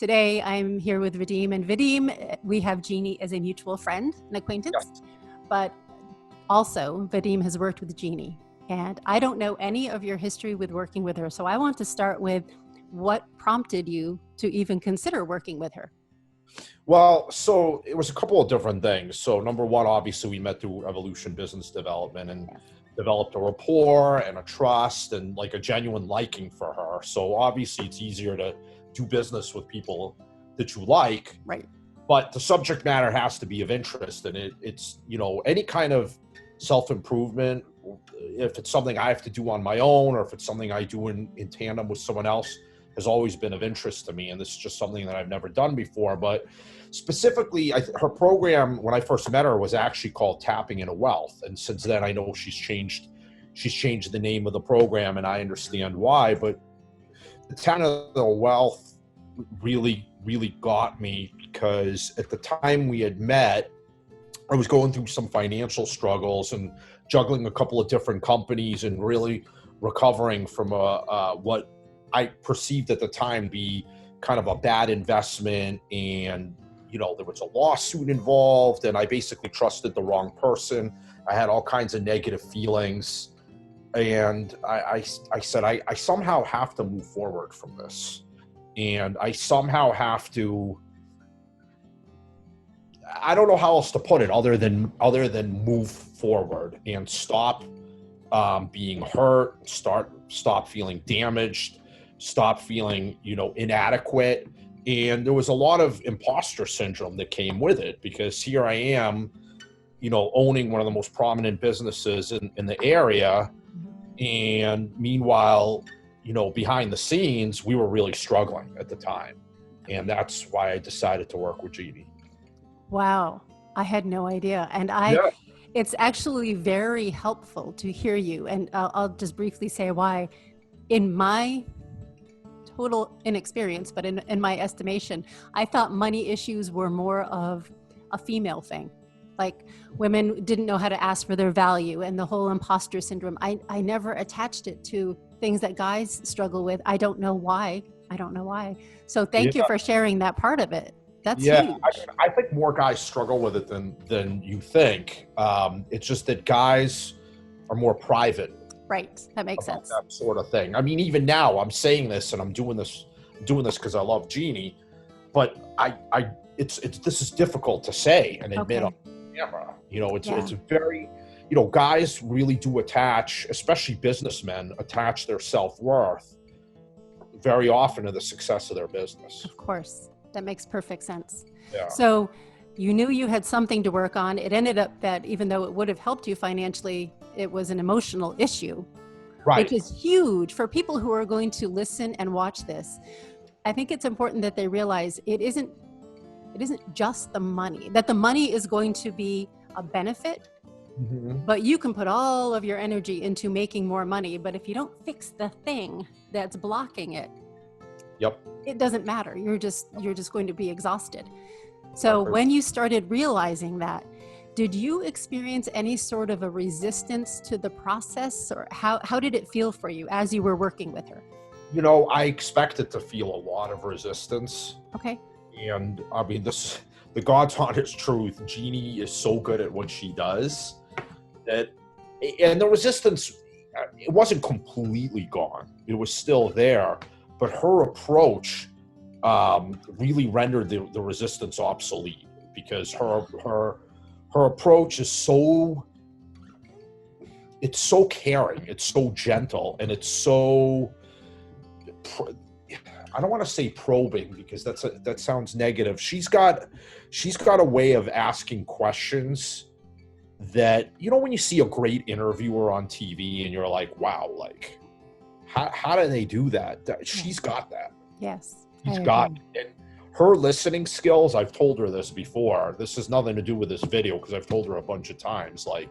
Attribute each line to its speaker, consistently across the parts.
Speaker 1: Today I'm here with Vadim, and Vadim, we have Jeanne as a mutual friend and acquaintance,
Speaker 2: Yes.
Speaker 1: but also Vadim has worked with Jeanne, and I don't know any of your history with working with her. So I want to start with what prompted you to even consider working with her?
Speaker 2: Well, so it was a couple of different things. So number one, obviously we met through Evolution Business Development and
Speaker 1: Yes.
Speaker 2: developed a rapport and a trust and like a genuine liking for her. So obviously it's easier to do business with people that you like,
Speaker 1: Right.
Speaker 2: but the subject matter has to be of interest. And it's, any kind of self-improvement, if it's something I have to do on my own or if it's something I do in tandem with someone else, has always been of interest to me. And this is just something that I've never done before. But specifically, her program, when I first met her, was actually called Tapping into Wealth. And since then, I know she's changed the name of the program, and I understand why. But the Tapping into Wealth really, really got me because at the time we had met, I was going through some financial struggles and juggling a couple of different companies and really recovering from what I perceived at the time be kind of a bad investment. And, there was a lawsuit involved and I basically trusted the wrong person. I had all kinds of negative feelings. And I said, I somehow have to move forward from this. And I somehow have to, I don't know how else to put it other than move forward and stop being hurt, stop feeling damaged, stop feeling, inadequate. And there was a lot of imposter syndrome that came with it because here I am, owning one of the most prominent businesses in the area. And meanwhile, behind the scenes, we were really struggling at the time. And that's why I decided to work with Jeanne.
Speaker 1: Wow. I had no idea. And
Speaker 2: Yeah.
Speaker 1: it's actually very helpful to hear you. And I'll just briefly say why. In my total inexperience, but in my estimation, I thought money issues were more of a female thing. Like women didn't know how to ask for their value and the whole imposter syndrome. I never attached it to things that guys struggle with. I don't know why. So thank you for sharing that part of it. That's huge.
Speaker 2: I think more guys struggle with it than you think. It's just that guys are more private.
Speaker 1: Right. That makes sense.
Speaker 2: That sort of thing. I mean, even now I'm saying this and I'm doing this because I love Jeanne, but this is difficult to say and admit on camera. It's very, guys really do attach, especially businessmen, attach their self-worth very often to the success of their business.
Speaker 1: Of course. That makes perfect sense.
Speaker 2: Yeah.
Speaker 1: So you knew you had something to work on. It ended up that even though it would have helped you financially, it was an emotional issue,
Speaker 2: Right.
Speaker 1: Which is huge for people who are going to listen and watch this. I think it's important that they realize it isn't just the money, that the money is going to be a benefit, but you can put all of your energy into making more money. But if you don't fix the thing that's blocking it, it doesn't matter. You're just going to be exhausted. So when you started realizing that, did you experience any sort of a resistance to the process, or how did it feel for you as you were working with her?
Speaker 2: I expected to feel a lot of resistance.
Speaker 1: Okay.
Speaker 2: And I mean, the God's honest truth, Jeanne is so good at what she does and the resistance, it wasn't completely gone. It was still there, but her approach really rendered the resistance obsolete because her approach is so caring, it's so gentle, and it's so, I don't want to say probing because that sounds negative. She's got a way of asking questions that, when you see a great interviewer on TV and you're like, wow, like how do they do that? She's got that.
Speaker 1: Yes.
Speaker 2: She's got it. Her listening skills, I've told her this before. This has nothing to do with this video because I've told her a bunch of times. Like,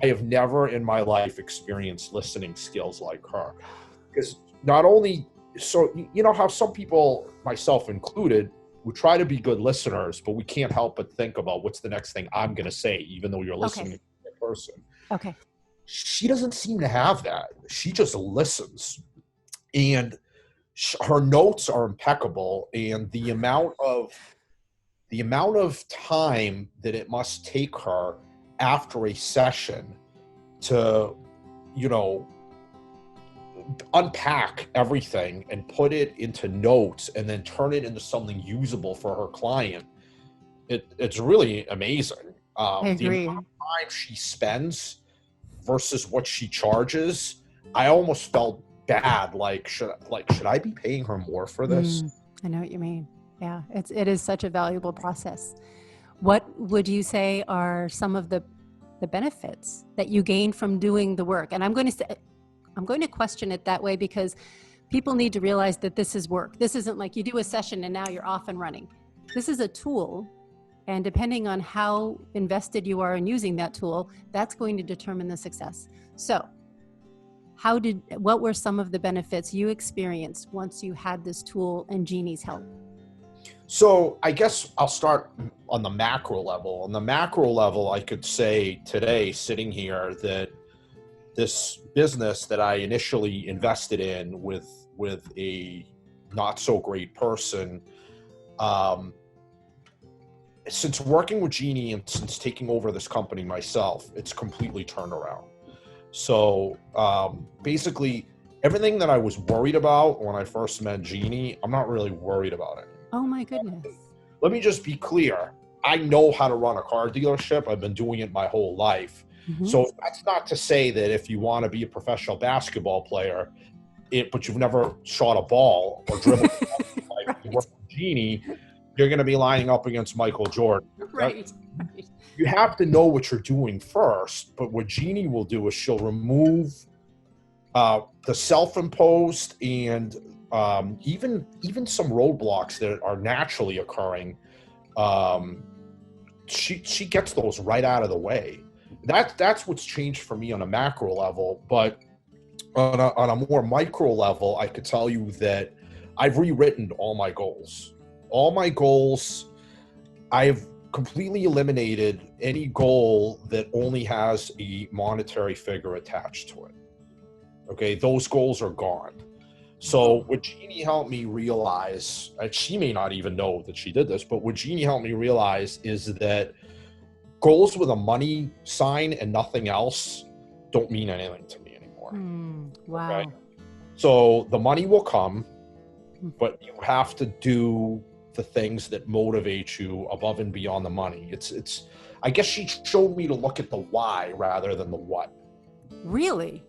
Speaker 2: I have never in my life experienced listening skills like her. Because not only, so you know how some people, myself included, we try to be good listeners, but we can't help but think about what's the next thing I'm going to say, even though you're listening to the person.
Speaker 1: Okay.
Speaker 2: She doesn't seem to have that. She just listens. And her notes are impeccable, and the amount of time that it must take her after a session to, you know, unpack everything and put it into notes and then turn it into something usable for her client. It's really amazing.
Speaker 1: I
Speaker 2: The
Speaker 1: agree.
Speaker 2: amount of time she spends versus what she charges, I almost felt bad. Should I be paying her more for this?
Speaker 1: I know what you mean. Yeah, it is such a valuable process. What would you say are some of the benefits that you gain from doing the work? And I'm going to question it that way, because people need to realize that this is work. This isn't like you do a session and now you're off and running. This is a tool, and depending on how invested you are in using that tool, that's going to determine the success. So what were some of the benefits you experienced once you had this tool and Jeanne's help?
Speaker 2: So I guess I'll start on the macro level. On the macro level, I could say today, sitting here, that this business that I initially invested in with a not so great person, since working with Jeanne and since taking over this company myself, it's completely turned around. So basically, everything that I was worried about when I first met Jeanne, I'm not really worried about it.
Speaker 1: Oh my goodness.
Speaker 2: Let me just be clear. I know how to run a car dealership. I've been doing it my whole life.
Speaker 1: Mm-hmm.
Speaker 2: So that's not to say that if you want to be a professional basketball player, but you've never shot a ball or dribbled like you work with Jeanne, you're going to be lining up against Michael Jordan.
Speaker 1: Right.
Speaker 2: You have to know what you're doing first. But what Jeanne will do is she'll remove the self-imposed and even some roadblocks that are naturally occurring. She gets those right out of the way. That's what's changed for me on a macro level. But on a more micro level, I could tell you that I've rewritten all my goals. I've completely eliminated any goal that only has a monetary figure attached to it. Okay, those goals are gone. So what Jeanne helped me realize, and she may not even know that she did this, but what Jeanne helped me realize is that goals with a money sign and nothing else don't mean anything to me anymore.
Speaker 1: Wow.
Speaker 2: Okay? So the money will come, but you have to do the things that motivate you above and beyond the money. It's I guess she showed me to look at the why rather than the what.
Speaker 1: Really?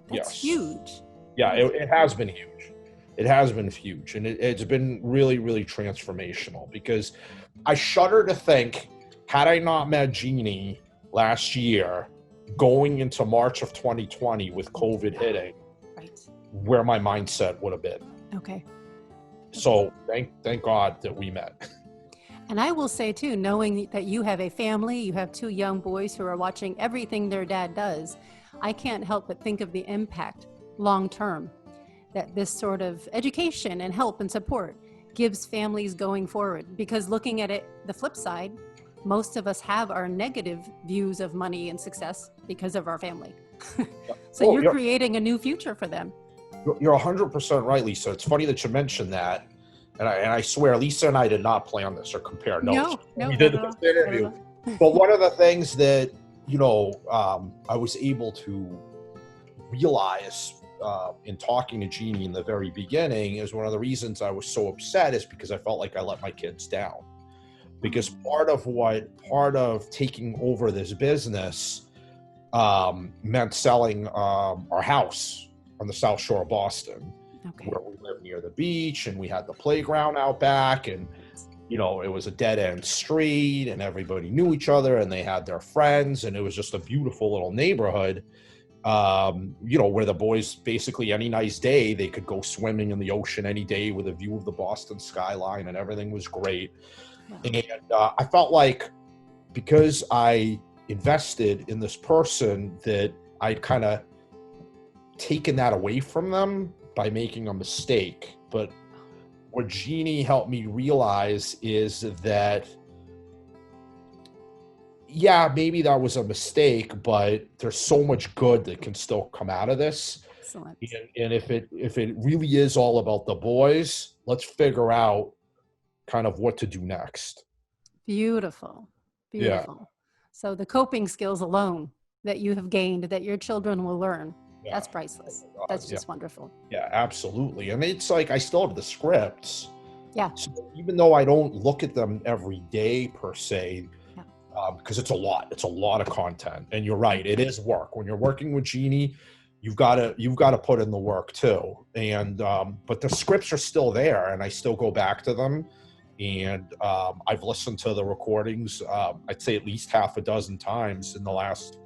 Speaker 1: That's
Speaker 2: Yes.
Speaker 1: huge.
Speaker 2: Yeah, it has been huge. It has been huge. And it's been really, really transformational, because I shudder to think, had I not met Jeanne last year, going into March of 2020 with COVID hitting,
Speaker 1: Right.
Speaker 2: where my mindset would have been.
Speaker 1: Okay.
Speaker 2: So thank God that we met.
Speaker 1: And I will say too, knowing that you have a family, you have two young boys who are watching everything their dad does, I can't help but think of the impact long term that this sort of education and help and support gives families going forward. Because looking at it, the flip side, most of us have our negative views of money and success because of our family. So you're creating a new future for them.
Speaker 2: You're 100% right, Lisa. It's funny that you mentioned that. And I swear, Lisa and I did not plan this or compare notes.
Speaker 1: No,
Speaker 2: we did this interview. But one of the things that, I was able to realize in talking to Jeanne in the very beginning is one of the reasons I was so upset is because I felt like I let my kids down. Because part of taking over this business meant selling our house on the South Shore of Boston, where we live near the beach, and we had the playground out back, and it was a dead end street, and everybody knew each other, and they had their friends, and it was just a beautiful little neighborhood. Where the boys basically any nice day they could go swimming in the ocean any day with a view of the Boston skyline, and everything was great. And I felt like because I invested in this person that I'd kind of taken that away from them by making a mistake. But what Jeanne helped me realize is that, yeah, maybe that was a mistake, but there's so much good that can still come out of this.
Speaker 1: Excellent.
Speaker 2: And if it really is all about the boys, let's figure out kind of what to do next.
Speaker 1: Beautiful.
Speaker 2: Yeah.
Speaker 1: Beautiful. So the coping skills alone that you have gained, that your children will learn,
Speaker 2: Yeah.
Speaker 1: that's priceless. That's just wonderful.
Speaker 2: Yeah, absolutely. And it's like, I still have the scripts.
Speaker 1: Yeah.
Speaker 2: So even though I don't look at them every day per se, because it's a lot of content, and you're right, it is work. When you're working with Jeannie, you've got to put in the work too. And but the scripts are still there, and I still go back to them. And I've listened to the recordings, I'd say at least half a dozen times in the last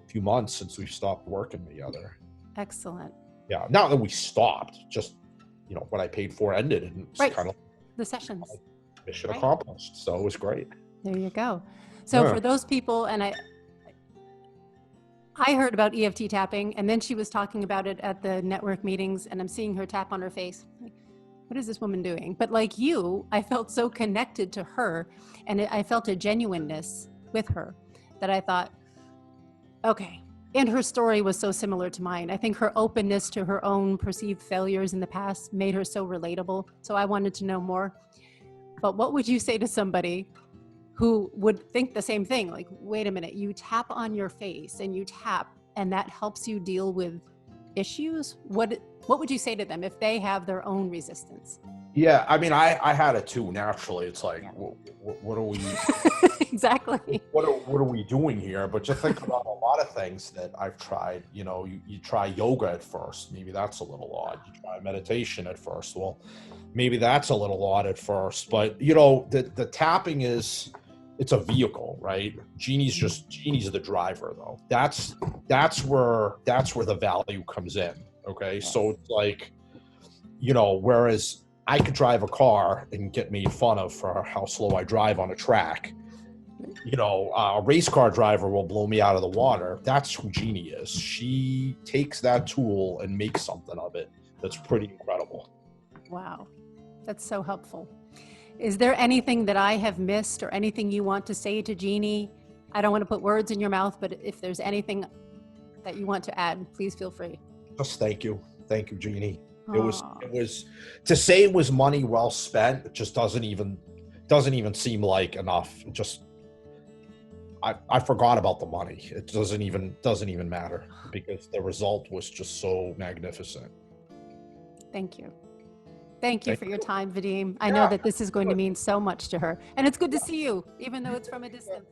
Speaker 2: few months since we've stopped working together.
Speaker 1: Excellent.
Speaker 2: Yeah, not that we stopped, just what I paid for ended, and it's
Speaker 1: Right.
Speaker 2: kind of
Speaker 1: The sessions.
Speaker 2: mission accomplished. So it was great.
Speaker 1: There you go. So for those people, and I heard about EFT tapping, and then she was talking about it at the network meetings, and I'm seeing her tap on her face. Like, what is this woman doing? But like you, I felt so connected to her, and I felt a genuineness with her that I thought, okay. And her story was so similar to mine. I think her openness to her own perceived failures in the past made her so relatable. So I wanted to know more. But what would you say to somebody who would think the same thing? Like, wait a minute, you tap on your face and you tap, and that helps you deal with issues? What would you say to them if they have their own resistance?
Speaker 2: Yeah, I mean, I had it too. Naturally, it's like, what are we?
Speaker 1: Exactly.
Speaker 2: What are we doing here? But you think about a lot of things that I've tried. You try yoga at first. Maybe that's a little odd. You try meditation at first. Well, maybe that's a little odd at first. But the tapping it's a vehicle, right? Jeannie's the driver, though. That's where the value comes in. Okay, so it's like, whereas I could drive a car and get made fun of for how slow I drive on a track. A race car driver will blow me out of the water. That's who Jeannie is. She takes that tool and makes something of it that's pretty incredible.
Speaker 1: Wow, that's so helpful. Is there anything that I have missed or anything you want to say to Jeannie? I don't want to put words in your mouth, but if there's anything that you want to add, please feel free.
Speaker 2: Just thank you, Jeannie. It was to say it was money well spent. It just doesn't even seem like enough. It just I forgot about the money. It doesn't even matter because the result was just so magnificent.
Speaker 1: Thank you. Thank you for your time, Vadim. I know that this is going to mean so much to her, and it's good to see you, even though it's from a distance.